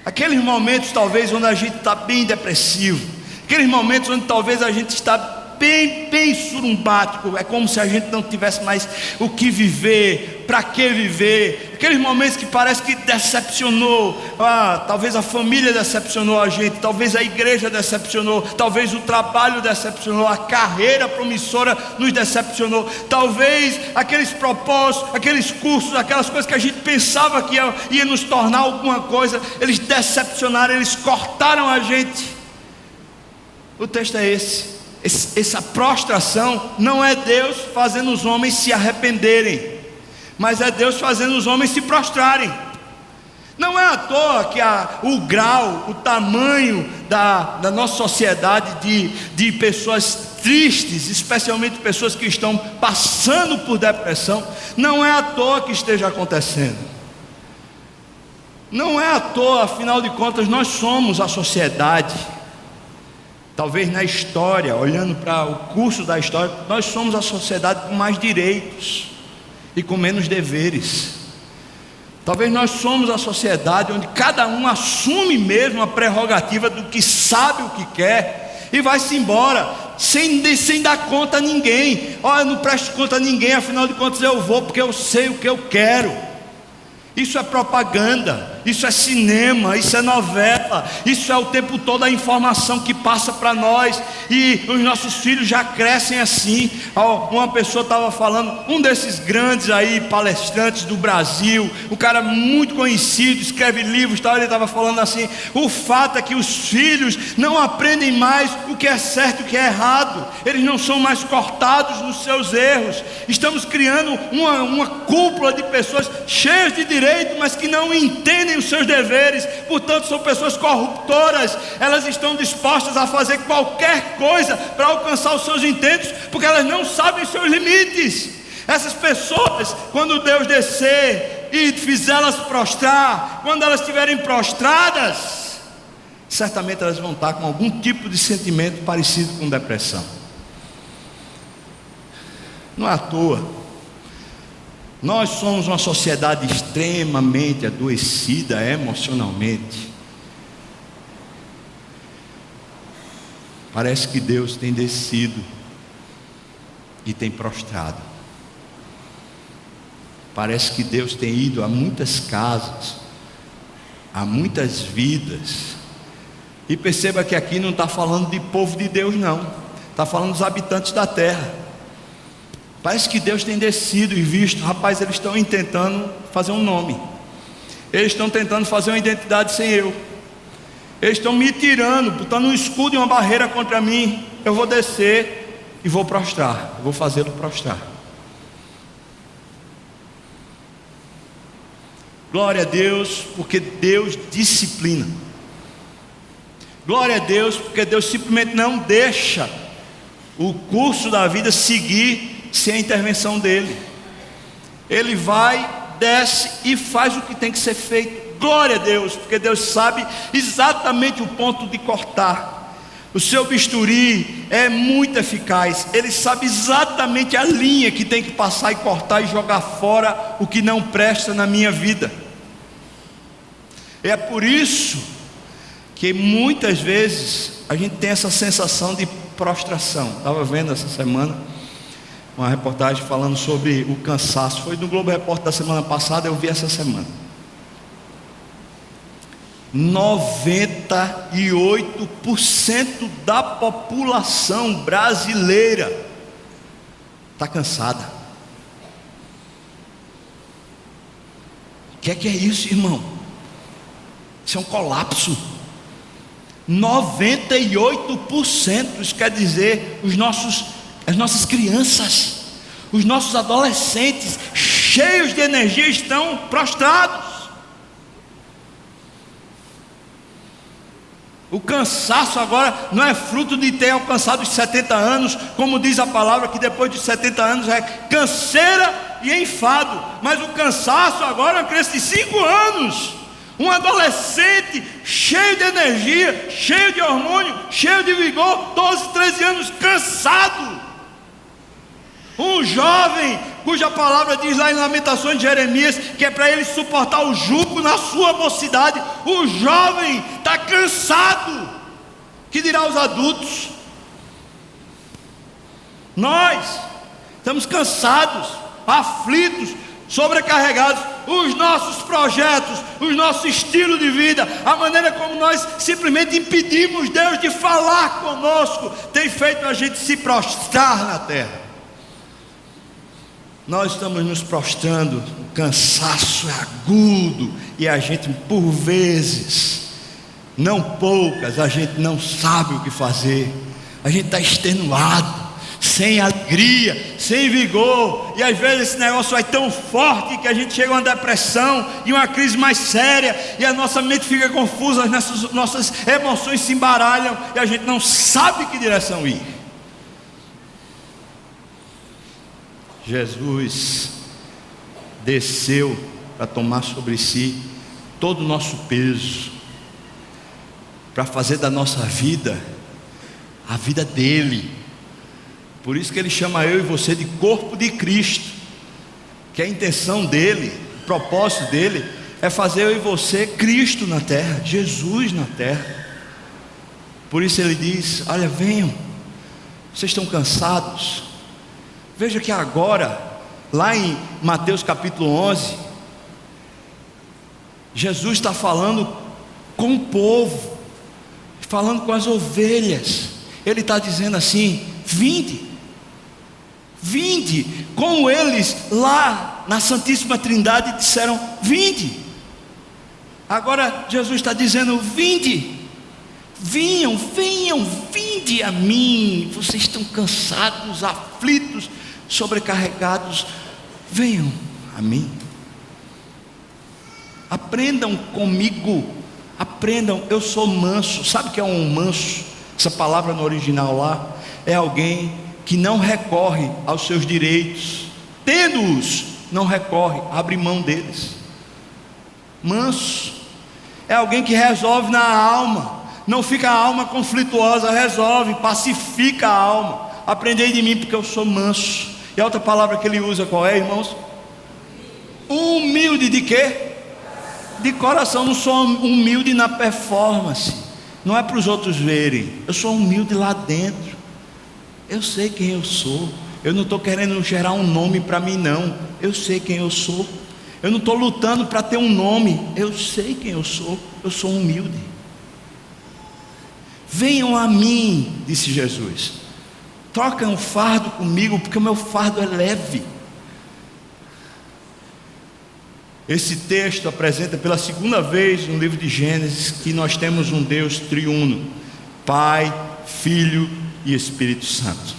Aqueles momentos talvez onde a gente está bem depressivo, aqueles momentos onde talvez a gente está bem surumbático, é como se a gente não tivesse mais o que viver, para que viver. Aqueles momentos que parece que decepcionou, talvez a família decepcionou a gente, talvez a igreja decepcionou, talvez o trabalho decepcionou, a carreira promissora nos decepcionou, talvez aqueles propósitos, aqueles cursos, aquelas coisas que a gente pensava que ia nos tornar alguma coisa, eles decepcionaram, eles cortaram a gente. O texto é esse. Essa prostração não é Deus fazendo os homens se arrependerem, mas é Deus fazendo os homens se prostrarem. Não é à toa que o grau, o tamanho da nossa sociedade de pessoas tristes, especialmente pessoas que estão passando por depressão, não é à toa que esteja acontecendo. Não é à toa, afinal de contas, nós somos a sociedade. Talvez na história, olhando para o curso da história, nós somos a sociedade com mais direitos e com menos deveres. Talvez nós somos a sociedade onde cada um assume mesmo a prerrogativa do que sabe o que quer e vai-se embora, sem dar conta a ninguém. Eu não presto conta a ninguém, afinal de contas eu vou porque eu sei o que eu quero. Isso é propaganda, isso é cinema, isso é novela, isso é o tempo todo a informação que passa para nós, e os nossos filhos já crescem assim. Uma pessoa estava falando, um desses grandes aí palestrantes do Brasil, um cara muito conhecido, escreve livros, ele estava falando assim: o fato é que os filhos não aprendem mais o que é certo e o que é errado, eles não são mais cortados nos seus erros. Estamos criando uma cúpula de pessoas cheias de direito, mas que não entendem os seus deveres. Portanto, são pessoas corruptoras. Elas estão dispostas a fazer qualquer coisa para alcançar os seus intentos, porque elas não sabem os seus limites. Essas pessoas, quando Deus descer e fizê-las prostrar, quando elas estiverem prostradas, certamente elas vão estar com algum tipo de sentimento parecido com depressão. Não é à toa, nós somos uma sociedade extremamente adoecida emocionalmente. Parece que Deus tem descido e tem prostrado. Parece que Deus tem ido a muitas casas, a muitas vidas. E perceba que aqui não está falando de povo de Deus, não. Está falando dos habitantes da terra. Parece que Deus tem descido e visto, rapaz, eles estão tentando fazer um nome. Eles estão tentando fazer uma identidade sem eu. Eles estão me tirando, botando um escudo e uma barreira contra mim. Eu vou descer e vou prostrar. Eu vou fazê-lo prostrar. Glória a Deus, porque Deus disciplina. Glória a Deus, porque Deus simplesmente não deixa o curso da vida seguir sem a intervenção dele. Ele vai, desce e faz o que tem que ser feito. Glória a Deus, porque Deus sabe exatamente o ponto de cortar. O seu bisturi é muito eficaz. Ele sabe exatamente a linha que tem que passar e cortar e jogar fora o que não presta na minha vida. É por isso que muitas vezes a gente tem essa sensação de prostração. Estava vendo essa semana uma reportagem falando sobre o cansaço. Foi no Globo Repórter da semana passada, eu vi essa semana. 98% da população brasileira está cansada. O que é isso, irmão? Isso é um colapso. 98%, isso quer dizer as nossas crianças, os nossos adolescentes, cheios de energia, estão prostrados. O cansaço agora não é fruto de ter alcançado os 70 anos, como diz a palavra, que depois de 70 anos é canseira e enfado. Mas o cansaço agora é uma criança de 5 anos, um adolescente cheio de energia, cheio de hormônio, cheio de vigor, 12, 13 anos, cansado. Um jovem, cuja palavra diz lá em Lamentações de Jeremias, que é para ele suportar o jugo na sua mocidade. O jovem está cansado, que dirá os adultos? Nós estamos cansados, aflitos, sobrecarregados. Os nossos projetos, o nosso estilo de vida, a maneira como nós simplesmente impedimos Deus de falar conosco, tem feito a gente se prostrar na terra. Nós estamos nos prostrando, o cansaço é agudo, e a gente, por vezes, não poucas, a gente não sabe o que fazer, a gente está extenuado, sem alegria, sem vigor, e às vezes esse negócio vai tão forte que a gente chega a uma depressão e uma crise mais séria, e a nossa mente fica confusa, as nossas emoções se embaralham, e a gente não sabe que direção ir. Jesus desceu para tomar sobre si todo o nosso peso, para fazer da nossa vida a vida dele. Por isso que ele chama eu e você de corpo de Cristo, que a intenção dele, o propósito dele é fazer eu e você Cristo na terra, Jesus na terra. Por isso ele diz: olha, venham, vocês estão cansados. Veja que agora, lá em Mateus capítulo 11, Jesus está falando com o povo, falando com as ovelhas. Ele está dizendo assim: vinde, vinde, como eles lá na Santíssima Trindade disseram: vinde. Agora Jesus está dizendo: vinde, venham, vinde a mim. Vocês estão cansados, aflitos, sobrecarregados, venham a mim, aprendam comigo, aprendam, eu sou manso. Sabe o que é um manso? Essa palavra no original lá é alguém que não recorre aos seus direitos, tendo-os, não recorre, abre mão deles. Manso é alguém que resolve na alma, não fica a alma conflituosa, resolve, pacifica a alma. Aprendei de mim porque eu sou manso. E a outra palavra que ele usa qual é, irmãos? Humilde de quê? De coração. Não sou humilde na performance, não é para os outros verem, eu sou humilde lá dentro. Eu sei quem eu sou, eu não estou querendo gerar um nome para mim não, eu sei quem eu sou. Eu não estou lutando para ter um nome, eu sei quem eu sou humilde. Venham a mim, disse Jesus, troquem um fardo comigo, porque o meu fardo é leve. Esse texto apresenta pela segunda vez no livro de Gênesis que nós temos um Deus triuno, Pai, Filho e Espírito Santo.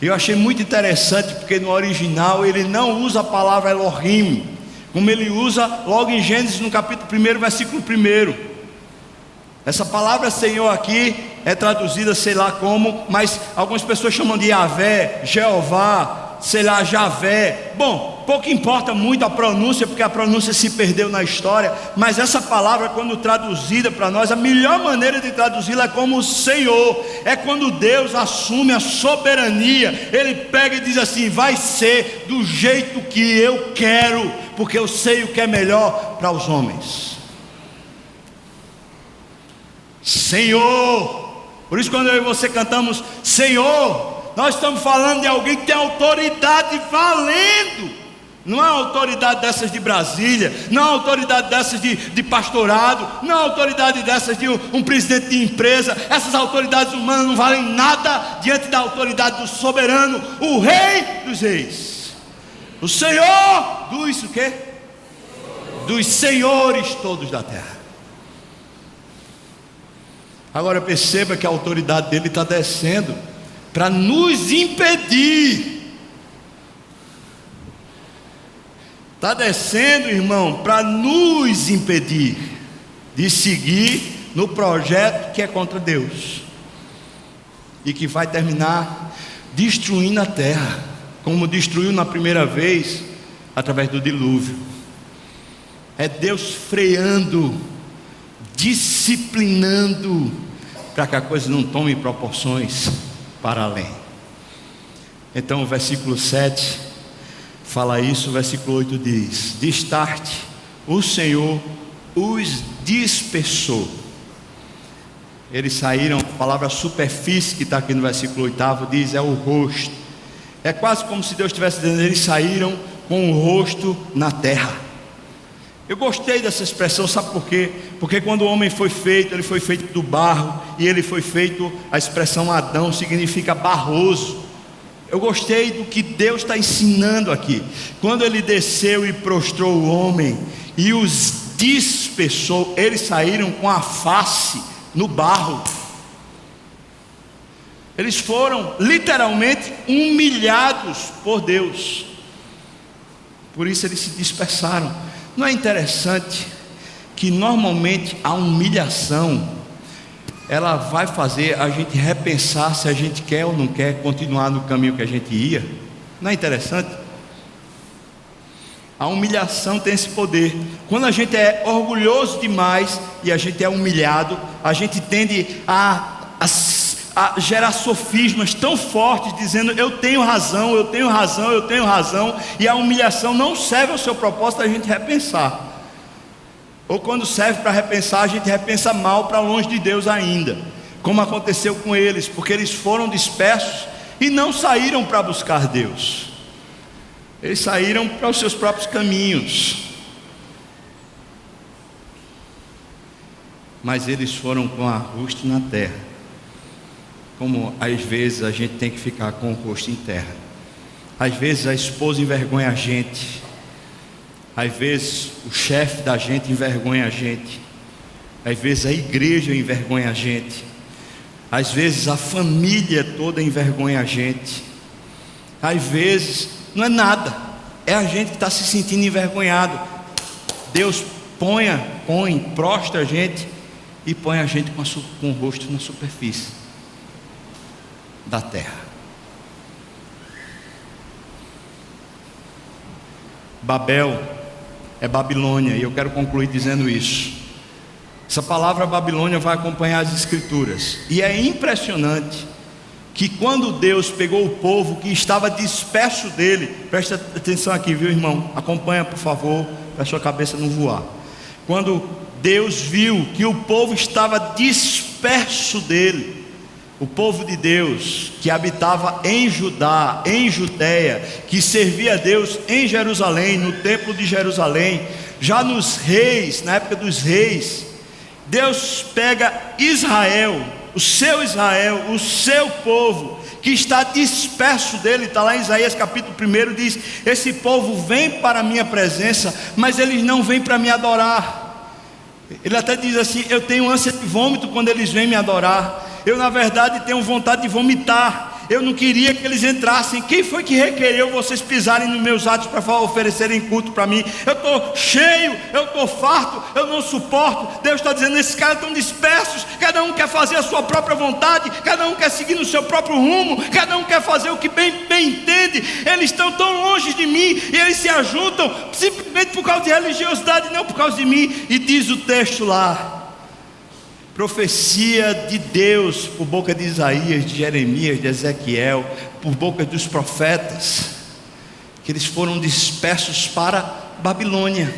Eu achei muito interessante porque no original ele não usa a palavra Elohim, como ele usa logo em Gênesis no capítulo 1, versículo 1. Essa palavra Senhor aqui é traduzida sei lá como, mas algumas pessoas chamam de Yahvé, Jeová, sei lá, Javé. Bom, pouco importa muito a pronúncia, porque a pronúncia se perdeu na história, mas essa palavra, quando traduzida para nós, a melhor maneira de traduzi-la é como Senhor. É quando Deus assume a soberania, Ele pega e diz assim: vai ser do jeito que eu quero, porque eu sei o que é melhor para os homens. Senhor. Por isso quando eu e você cantamos Senhor, nós estamos falando de alguém que tem autoridade valendo. Não é autoridade dessas de Brasília, não é autoridade dessas de pastorado, não é autoridade dessas de um presidente de empresa. Essas autoridades humanas não valem nada diante da autoridade do soberano, o Rei dos Reis, o Senhor dos o quê? Dos senhores todos da terra. Agora perceba que a autoridade dele está descendo para nos impedir. Está descendo, irmão, para nos impedir de seguir no projeto que é contra Deus e que vai terminar destruindo a terra, como destruiu na primeira vez através do dilúvio. É Deus freando, disciplinando, para que a coisa não tome proporções para além. Então o versículo 7 fala isso, o versículo 8 diz: destarte, o Senhor os dispersou. Eles saíram, a palavra superfície que está aqui no versículo 8 diz, é o rosto. É quase como se Deus estivesse dizendo, eles saíram com o rosto na terra. Eu gostei dessa expressão, sabe por quê? Porque quando o homem foi feito, ele foi feito do barro, e ele foi feito, a expressão Adão significa barroso. Eu gostei do que Deus está ensinando aqui. Quando ele desceu e prostrou o homem e os dispersou, eles saíram com a face no barro. Eles foram literalmente humilhados por Deus. Por isso eles se dispersaram. Não é interessante que normalmente a humilhação ela vai fazer a gente repensar se a gente quer ou não quer continuar no caminho que a gente ia? Não é interessante? A humilhação tem esse poder. Quando a gente é orgulhoso demais e a gente é humilhado, a gente tende a gerar sofismas tão fortes, dizendo eu tenho razão, eu tenho razão, eu tenho razão, e a humilhação não serve ao seu propósito, a gente repensar. Ou quando serve para repensar, a gente repensa mal para longe de Deus ainda, como aconteceu com eles, porque eles foram dispersos e não saíram para buscar Deus, eles saíram para os seus próprios caminhos, mas eles foram com a rosto na terra. Como às vezes a gente tem que ficar com o rosto em terra. Às vezes a esposa envergonha a gente, às vezes o chefe da gente envergonha a gente, às vezes a igreja envergonha a gente, às vezes a família toda envergonha a gente, às vezes não é nada, é a gente que está se sentindo envergonhado. Deus prostra a gente e põe a gente com o rosto na superfície da terra. Babel é Babilônia, e eu quero concluir dizendo isso. Essa palavra Babilônia vai acompanhar as Escrituras, e é impressionante que quando Deus pegou o povo que estava disperso dele, presta atenção aqui, viu, irmão? Acompanha, por favor, para a sua cabeça não voar. Quando Deus viu que o povo estava disperso dele, o povo de Deus que habitava em Judá, em Judéia, que servia a Deus em Jerusalém, no templo de Jerusalém, já nos reis, na época dos reis, Deus pega Israel, o seu povo, que está disperso dele. Está lá em Isaías capítulo 1, diz: esse povo vem para a minha presença, mas eles não vêm para me adorar. Ele até diz assim: eu tenho ânsia de vômito quando eles vêm me adorar. Eu, na verdade, tenho vontade de vomitar. Eu não queria que eles entrassem. Quem foi que requereu vocês pisarem nos meus atos para oferecerem culto para mim? Eu estou cheio, eu estou farto, eu não suporto. Deus está dizendo: esses caras estão dispersos. Cada um quer fazer a sua própria vontade, cada um quer seguir no seu próprio rumo, cada um quer fazer o que bem entende. Eles estão tão longe de mim, e eles se ajuntam simplesmente por causa de religiosidade, não por causa de mim. E diz o texto lá, profecia de Deus por boca de Isaías, de Jeremias, de Ezequiel, por boca dos profetas, que eles foram dispersos para Babilônia.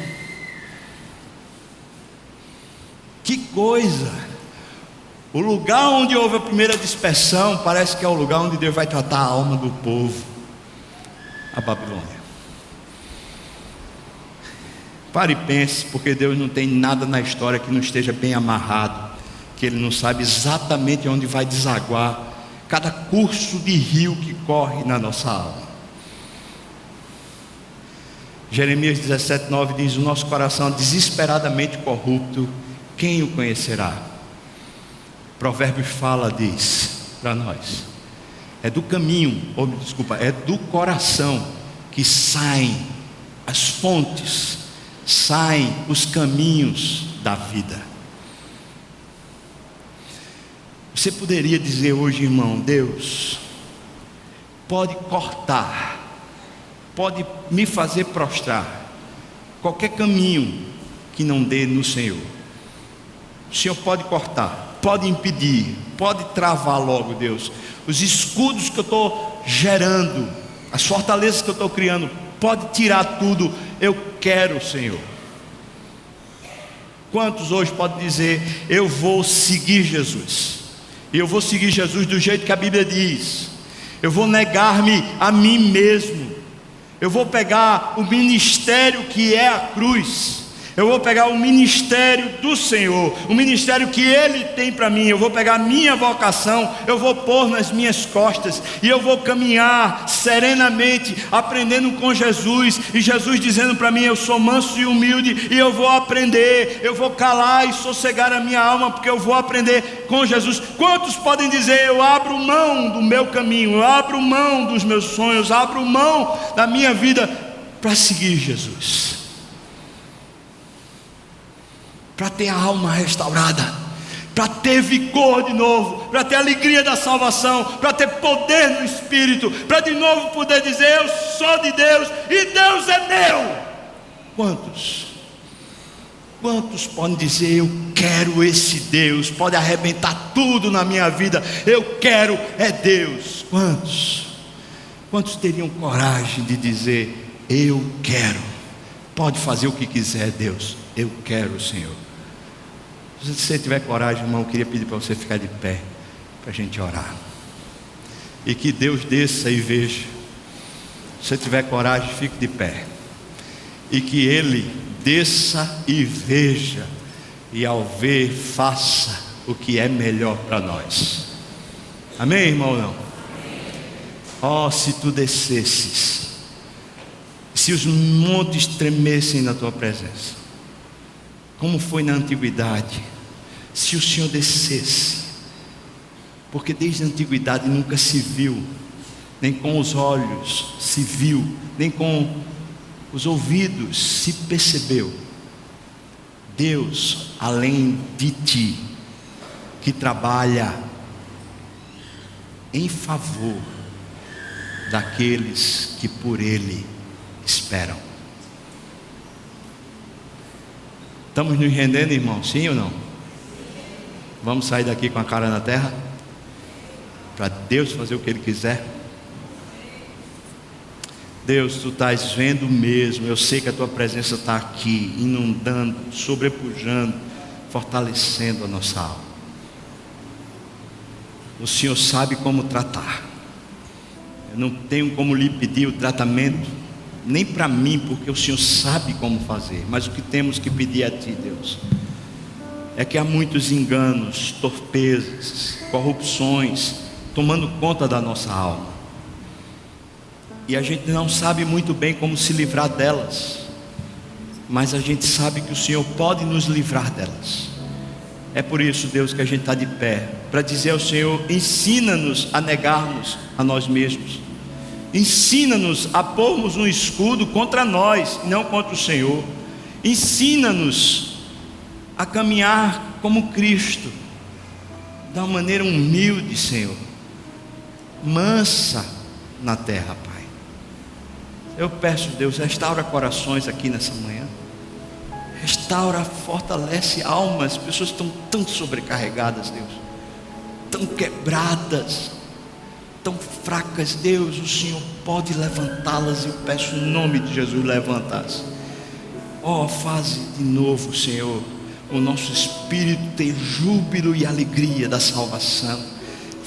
Que coisa! O lugar onde houve a primeira dispersão parece que é o lugar onde Deus vai tratar a alma do povo, a Babilônia. Pare e pense, porque Deus não tem nada na história que não esteja bem amarrado, que Ele não sabe exatamente onde vai desaguar cada curso de rio que corre na nossa alma. Jeremias 17:9 diz: o nosso coração é desesperadamente corrupto, quem o conhecerá? Provérbios fala, diz para nós: é do caminho, é do coração que saem as fontes, saem os caminhos da vida. Você poderia dizer hoje, irmão: Deus pode cortar, pode me fazer prostrar qualquer caminho que não dê no Senhor. O Senhor pode cortar, pode impedir, pode travar logo, Deus, os escudos que eu estou gerando, as fortalezas que eu estou criando, pode tirar tudo. Eu quero, Senhor. Quantos hoje podem dizer: eu vou seguir Jesus, e eu vou seguir Jesus do jeito que a Bíblia diz. Eu vou negar-me a mim mesmo. Eu vou pegar o ministério que é a cruz. Eu vou pegar o ministério do Senhor, o ministério que Ele tem para mim. Eu vou pegar a minha vocação, eu vou pôr nas minhas costas, e eu vou caminhar serenamente, aprendendo com Jesus, e Jesus dizendo para mim: eu sou manso e humilde, e eu vou aprender. Eu vou calar e sossegar a minha alma, porque eu vou aprender com Jesus. Quantos podem dizer: eu abro mão do meu caminho, eu abro mão dos meus sonhos, abro mão da minha vida para seguir Jesus, para ter a alma restaurada, para ter vigor de novo, para ter alegria da salvação, para ter poder no Espírito, para de novo poder dizer: eu sou de Deus e Deus é meu? Quantos podem dizer: eu quero esse Deus, pode arrebentar tudo na minha vida, eu quero é Deus? Quantos teriam coragem de dizer: eu quero? Pode fazer o que quiser, Deus, eu quero, Senhor. Se você tiver coragem, irmão, eu queria pedir para você ficar de pé, para a gente orar, e que Deus desça e veja. Se você tiver coragem, fique de pé, e que Ele desça e veja, e ao ver, faça o que é melhor para nós. Amém, irmão? Não? Oh, se tu descesses, se os montes tremessem na tua presença, como foi na antiguidade, se o Senhor descesse, porque desde a antiguidade nunca se viu, nem com os olhos se viu, nem com os ouvidos se percebeu, Deus além de ti, que trabalha em favor daqueles que por Ele esperam. Estamos nos rendendo, irmão? Sim ou não? Vamos sair daqui com a cara na terra? Para Deus fazer o que Ele quiser? Deus, Tu estás vendo mesmo. Eu sei que a Tua presença está aqui, inundando, sobrepujando, fortalecendo a nossa alma. O Senhor sabe como tratar. Eu não tenho como lhe pedir o tratamento, nem para mim, porque o Senhor sabe como fazer. Mas o que temos que pedir a Ti, Deus, é que há muitos enganos, torpezas, corrupções tomando conta da nossa alma, e a gente não sabe muito bem como se livrar delas, mas a gente sabe que o Senhor pode nos livrar delas. É por isso, Deus, que a gente está de pé, para dizer ao Senhor: ensina-nos a negarmos a nós mesmos, ensina-nos a pormos um escudo contra nós, não contra o Senhor. Ensina-nos a caminhar como Cristo, de uma maneira humilde, Senhor, mansa na terra, Pai. Eu peço, Deus, restaura corações aqui nessa manhã. Restaura, fortalece almas. As pessoas estão tão sobrecarregadas, Deus, tão quebradas, tão fracas. Deus, o Senhor pode levantá-las. Eu peço em nome de Jesus, levanta-as. Faze de novo, Senhor, o nosso espírito ter júbilo e alegria da salvação.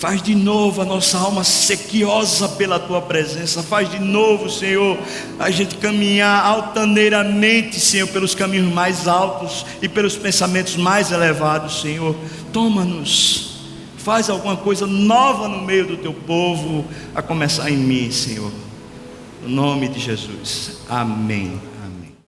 Faz de novo a nossa alma sequiosa pela Tua presença. Faz de novo, Senhor, a gente caminhar altaneiramente, Senhor, pelos caminhos mais altos e pelos pensamentos mais elevados, Senhor. Toma-nos, faz alguma coisa nova no meio do Teu povo, a começar em mim, Senhor. No nome de Jesus, amém.